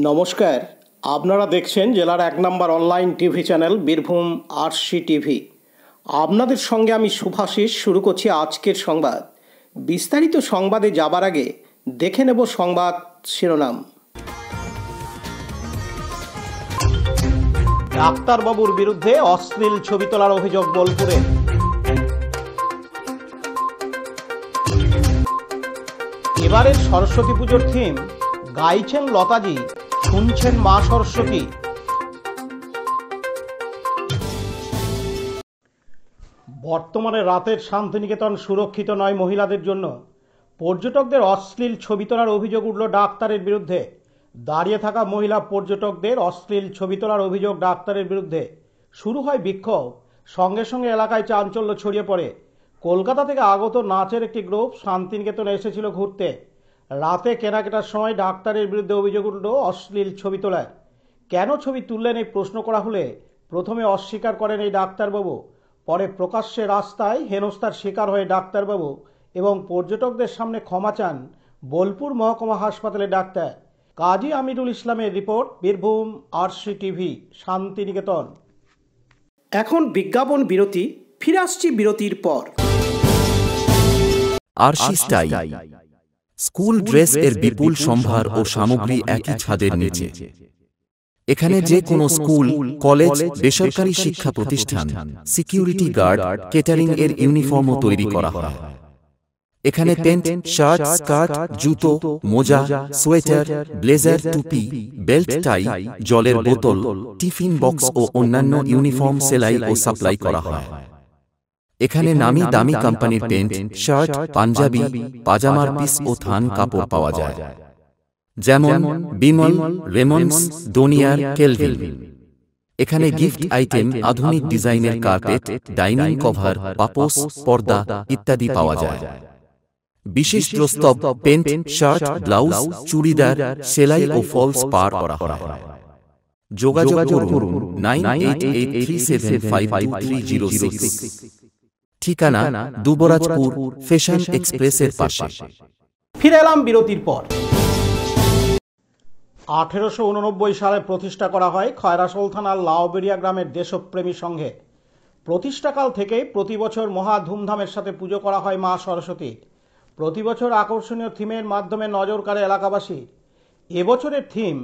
নমস্কার, আপনারা দেখছেন জেলার ১ নম্বর online TV channel Birbhum RC TV. আপনাদের সঙ্গে আমি শুভাশিস। শুরু করছি আজকের সংবাদ। বিস্তারিত সংবাদে যাবার আগে দেখে নেব সংবাদ শিরোনাম। ডাক্তারবাবুর বিরুদ্ধে অশ্লীল ছবি তোলার অভিযোগ বোলপুরে। এবারের সরস্বতী পুজোর থিম গাইছেন লতাজি, শুনছেন মা সরস্বতী। বর্তমানে রাতের শান্তিনিকেতন সুরক্ষিত নয় মহিলাদের জন্য। পর্যটকদের অশ্লীল ছবি তোলার অভিযোগ উঠল ডাক্তারের বিরুদ্ধে। দাঁড়িয়ে থাকা মহিলা পর্যটকদের অশ্লীল ছবি তোলার অভিযোগ ডাক্তারের বিরুদ্ধে। শুরু হয় বিক্ষোভ, সঙ্গে সঙ্গে এলাকায় চাঞ্চল্য ছড়িয়ে পড়ে। কলকাতা থেকে আগত নাচের একটি গ্রুপ শান্তিনিকেতনে এসেছিল ঘুরতে। রাতে কেনাকাটার সময় ডাক্তারের বিরুদ্ধে অভিযোগ উঠল অশ্লীল ছবি তোলার। কেন ছবি তুললেন এই প্রশ্ন করা হলে প্রথমে অস্বীকার করেন এই ডাক্তারবাবু। পরে প্রকাশ্যে রাস্তায় হেনস্থার শিকার হয়ে ডাক্তারবাবু এবং পর্যটকদের সামনে ক্ষমা চান বোলপুর মহকুমা হাসপাতালের ডাক্তার। কাজী আমিরুল ইসলামের রিপোর্ট, বীরভূম আরসি টিভি, শান্তিনিকেতন। এখন বিজ্ঞাপন বিরতি, ফিরে আসছি বিরতির পর। আরসি স্টাইল স্কুল ড্রেস এর বিপুল সম্ভার ও সামগ্রী একই ছাদের নিচে। এখানে যে কোনো স্কুল, কলেজ, বেসরকারি শিক্ষা প্রতিষ্ঠান, সিকিউরিটি গার্ড, কেটারিং এর ইউনিফর্মও তৈরি করা হয়। এখানে প্যান্ট, শার্ট, স্কার্ট, জুতো, মোজা, সোয়েটার, ব্লেজার, টুপি, বেল্ট, টাই, জলের বোতল, টিফিন বক্স ও অন্যান্য ইউনিফর্ম সেলাই ও সাপ্লাই করা হয়। এখানে নামি দামি কোম্পানির প্যান্ট, শার্ট, পাঞ্জাবি, পাজামার পিস ও থান কাপড় পাওয়া যায়, যেমন বিমল, রেমন্ডস, ডোনিয়ার, কেলভিন। এখানে গিফট আইটেম, আধুনিক ডিজাইনের কার্পেট, ডাইনিং কভার, পাপোশ, পর্দা ইত্যাদি পাওয়া যায়। বিশেষ প্রস্তাব, প্যান্ট, শার্ট, ব্লাউজ, চুড়িদার, সেলাই ও ফলস পার করা হয়। যোগাযোগ করুন 9883752306। ঠিকানা দুবরাজপুর, ফ্যাশন এক্সপ্রেসের পাশে। ফিরে এলাম বিরতির পর। 1889 সালে প্রতিষ্ঠা করা হয় খয়রাসোল থানার লাউবেরিয়া গ্রামের দেশপ্রেমী সংঘে। প্রতিষ্ঠাকাল থেকেই প্রতি বছর মহা ধুমধামের সাথে পুজো করা হয় মা সরস্বতী। প্রতি বছর আকর্ষণীয় থিমের মাধ্যমে নজর কাড়ে এলাকাবাসী। এবছরের থিম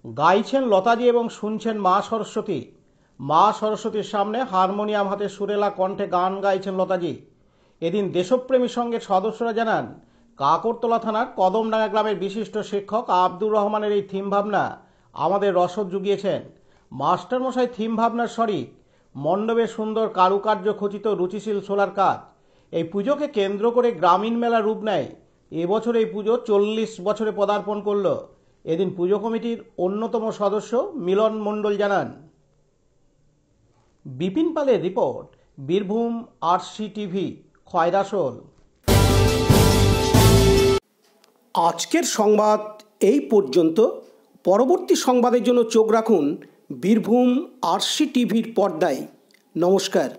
গাইছেন লতাজি এবং শুনছেন মা সরস্বতী। মা সরস্বতীর সামনে হারমোনিয়াম হাতে সুরেলা কণ্ঠে গান গাইছেন লতাজি। এদিন দেশপ্রেমী সংঘের সদস্যরা জানান, কাকরতলা থানার কদমডাঙ্গা গ্রামের বিশিষ্ট শিক্ষক আব্দুর রহমানের এই থিম ভাবনা আমাদের রসদ জুগিয়েছেন। মাস্টারমশাই থিম ভাবনার শরিক। মণ্ডপে সুন্দর কারুকার্য খচিত রুচিশীল সোলার কাজ। এই পুজোকে কেন্দ্র করে গ্রামীণ মেলা রূপ নেয়। এবছর এই পুজো 40 বছরে পদার্পণ করল। এদিন পুজো কমিটির অন্যতম সদস্য মিলন মণ্ডল জানান। বিপিন পালের report, Birbhum RC TV, Khoyrasol. আজকের সংবাদ এই পর্যন্ত। পরবর্তী সংবাদের জন্য চোখ রাখুন বীরভূম আরসি টিভির পর্দায়। নমস্কার।